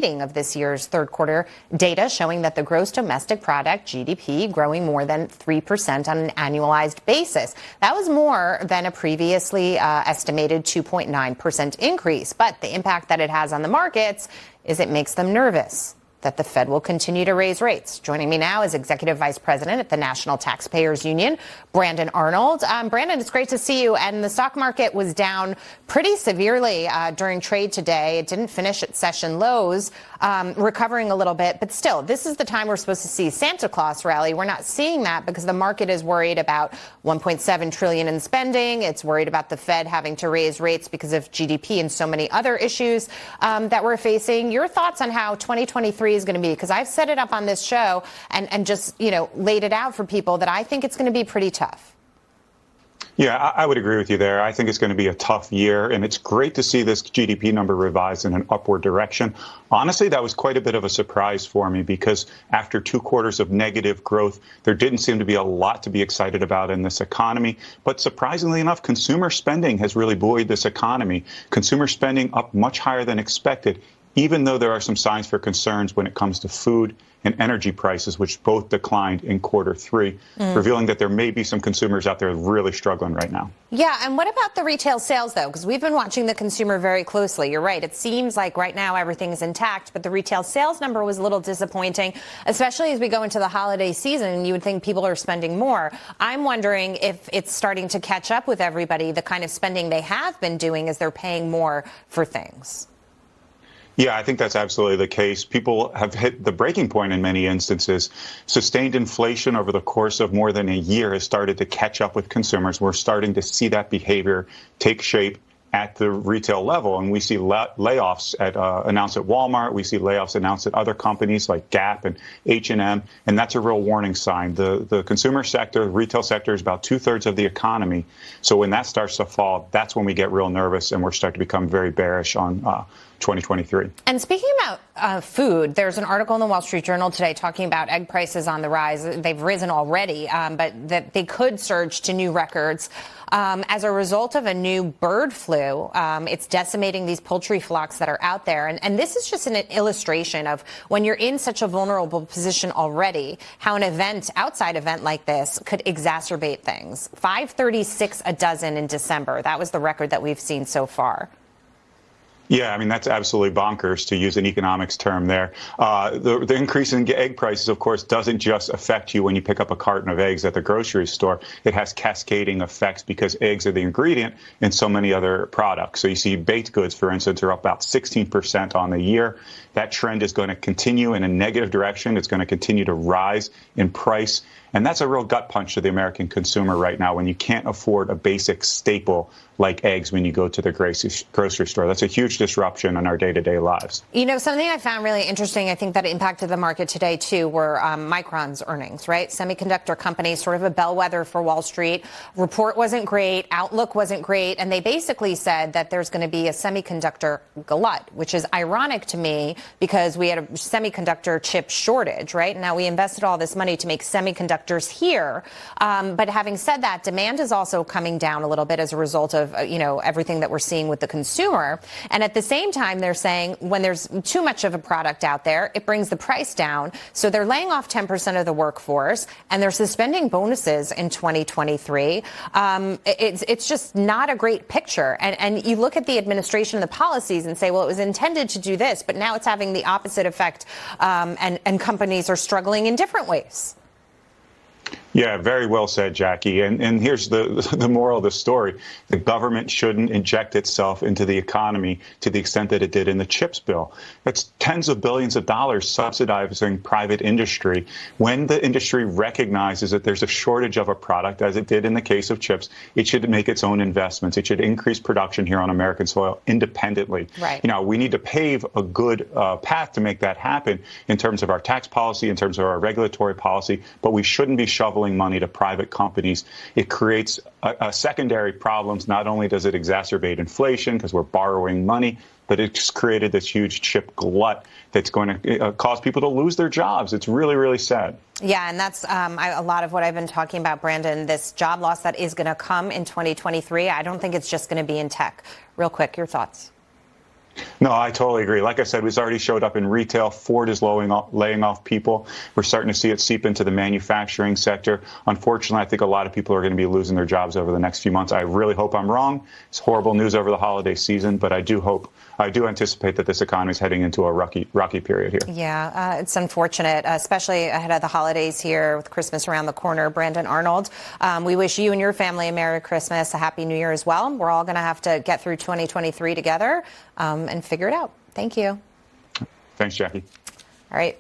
of this year's third quarter data showing that the gross domestic product, GDP, growing more than 3% on an annualized basis. That was more than a previously estimated 2.9% increase. But the impact that it has on the markets is it makes them nervous that the Fed will continue to raise rates. Joining me now is Executive Vice President at the National Taxpayers Union, Brandon Arnold. Brandon, it's great to see you. And the stock market was down pretty severely during trade today. It didn't finish at session lows, recovering a little bit. But still, this is the time we're supposed to see Santa Claus rally. We're not seeing that because the market is worried about $1.7 trillion in spending. It's worried about the Fed having to raise rates because of GDP and so many other issues that we're facing. Your thoughts on how 2023 is going to be? Because I've set it up on this show and just, laid it out for people that I think it's going to be pretty tough. Yeah, I would agree with you there. I think it's going to be a tough year, and it's great to see this GDP number revised in an upward direction. Honestly, that was quite a bit of a surprise for me because after 2 quarters of negative growth, there didn't seem to be a lot to be excited about in this economy. But surprisingly enough, consumer spending has really buoyed this economy. Consumer spending up much higher than expected, even though there are some signs for concerns when it comes to food and energy prices, which both declined in Q3, revealing that there may be some consumers out there really struggling right now. Yeah, and what about the retail sales, though? Because we've been watching the consumer very closely. You're right. It seems like right now everything is intact, but the retail sales number was a little disappointing, especially as we go into the holiday season. You would think people are spending more. I'm wondering if it's starting to catch up with everybody, the kind of spending they have been doing as they're paying more for things. Yeah, I think that's absolutely the case. People have hit the breaking point in many instances. Sustained inflation over the course of more than a year has started to catch up with consumers. We're starting to see that behavior take shape at the retail level. And we see layoffs announced at Walmart. We see layoffs announced at other companies like Gap and H&M. And that's a real warning sign. The consumer sector, the retail sector is about 2/3 of the economy. So when that starts to fall, that's when we get real nervous and we're starting to become very bearish on 2023. And speaking about food, there's an article in the Wall Street Journal today talking about egg prices on the rise. They've risen already, but that they could surge to new records as a result of a new bird flu. It's decimating these poultry flocks that are out there. And this is just an illustration of when you're in such a vulnerable position already, how an outside event like this could exacerbate things. 536 a dozen in December. That was the record that we've seen so far. Yeah, I mean, that's absolutely bonkers, to use an economics term there. The increase in egg prices, of course, doesn't just affect you when you pick up a carton of eggs at the grocery store. It has cascading effects because eggs are the ingredient in so many other products. So you see baked goods, for instance, are up about 16% on the year. That trend is going to continue in a negative direction. It's going to continue to rise in price. And that's a real gut punch to the American consumer right now when you can't afford a basic staple like eggs when you go to the grocery store. That's a huge disruption in our day-to-day lives. Something I found really interesting, I think that impacted the market today, too, were Micron's earnings, right? Semiconductor company, sort of a bellwether for Wall Street. Report wasn't great. Outlook wasn't great. And they basically said that there's going to be a semiconductor glut, which is ironic to me because we had a semiconductor chip shortage, right? Now we invested all this money to make semiconductors here. But having said that, demand is also coming down a little bit as a result of, everything that we're seeing with the consumer. And at the same time, they're saying when there's too much of a product out there, it brings the price down. So they're laying off 10% of the workforce and they're suspending bonuses in 2023. It's just not a great picture. And you look at the administration and the policies and say, well, it was intended to do this, but now it's having the opposite effect. And companies are struggling in different ways. Yeah, very well said, Jackie. And here's the moral of the story. The government shouldn't inject itself into the economy to the extent that it did in the CHIPS bill. That's tens of billions of dollars subsidizing private industry. When the industry recognizes that there's a shortage of a product, as it did in the case of chips, it should make its own investments. It should increase production here on American soil independently. Right. We need to pave a good path to make that happen in terms of our tax policy, in terms of our regulatory policy, but we shouldn't be shoveling money to private companies. It creates a secondary problems. Not only does it exacerbate inflation because we're borrowing money, but it's created this huge chip glut that's going to cause people to lose their jobs. It's really, really sad. Yeah, and that's a lot of what I've been talking about, Brandon, this job loss that is going to come in 2023. I don't think it's just going to be in tech. Real quick, your thoughts. No, I totally agree. Like I said, it's already showed up in retail. Ford is laying off people. We're starting to see it seep into the manufacturing sector. Unfortunately, I think a lot of people are going to be losing their jobs over the next few months. I really hope I'm wrong. It's horrible news over the holiday season, but I do anticipate that this economy is heading into a rocky period here. Yeah, it's unfortunate, especially ahead of the holidays here with Christmas around the corner. Brandon, Arnold, we wish you and your family a Merry Christmas, a Happy New Year as well. We're all going to have to get through 2023 together and figure it out. Thank you. Thanks, Jackie. All right.